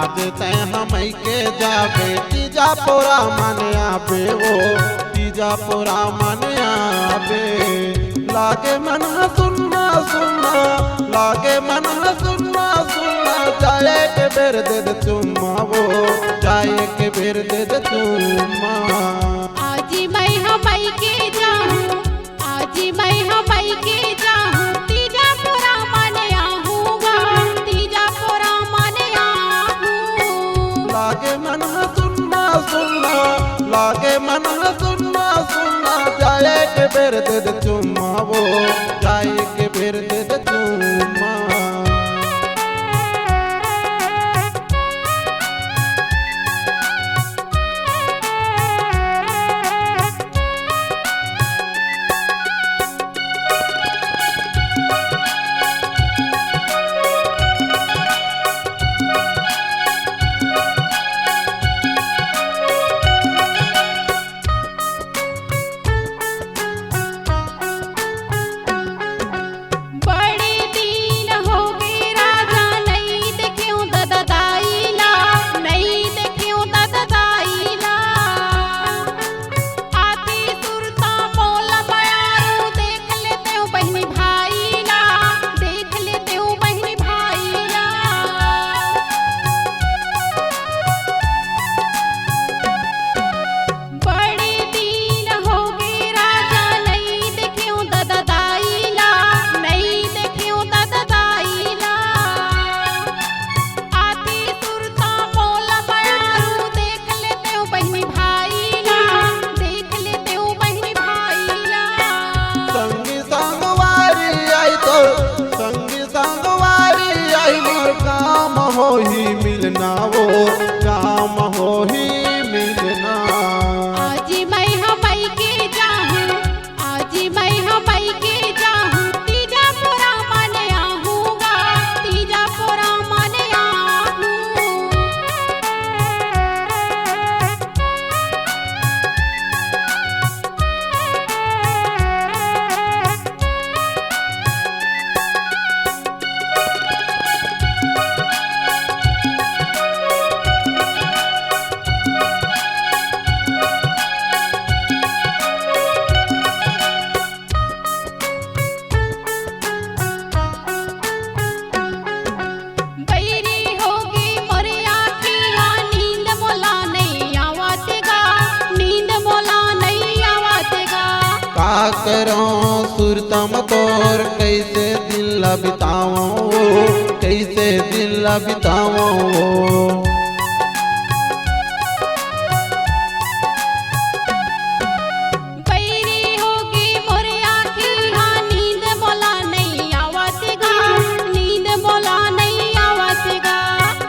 आज तय हम के जाबे तीजा पोरा मन आबे वो तीजा पोरा मन आबे लागे मन सुनना सुनना लागे मन सुनना सुनना जाए के बेर दे दे चुम्मा वो जाए के बेर दे दे चुम्मा आज मैं हमाई के जाऊं आज मैं हमाई के जाऊं तीजा पोरा मन आहूँगा तीजा पोरा मन आहूँ लागे मन सुनना सुनना लागे मन सुनना सुनना जाए के बेर दे दे चुम्मा वो जाए के बेर दे दे चुम्मा हो ही मिलना वो काम हो ही मिलना आज मैं हमाई के जाऊं आज मैं हमाई के जाऊं तीजा पोरा मन आहूँगा तीजा पोरा मन आहूँ करो सुरतम तोर कैसे दिल बिताओ कैसे दिल बिताओ बैरी होगी मोरे आँखी हाँ नींद मोला नहीं आवातेगा नींद मोला नहीं आवातेगा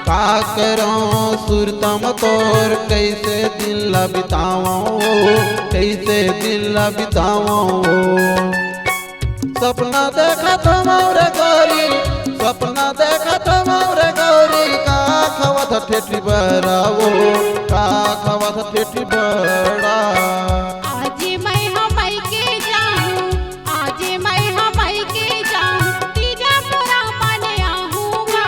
का करो सुरतम तोर कैसे दिल बिताओ कैसे दिल बिताओ सपना देखा तुम्हारे गौरी सपना देखा तुम्हारे गौरी का खवत ठेठी बरावो का खवत ठेठी बड़ा आज मैं हमाई के जाऊं आज मैं हमाई के जाऊं तीजा पोरा मन आहूँगा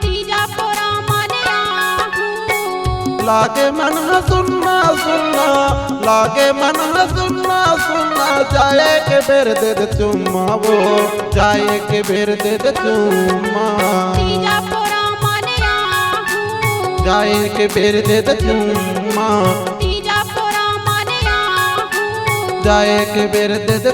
तीजा पोरा मन आहूँ लागे मन सुनना सुनना लागे मन सुनना सुनना जाए के बेर दे दे चुम्मा वो जाए के बेर दे दे चुम्मा तीजा पोरा मन आहूँ जाए के बेर दे दे चुम्मा तीजा पोरा मन आहूँ जाए के बेर दे दे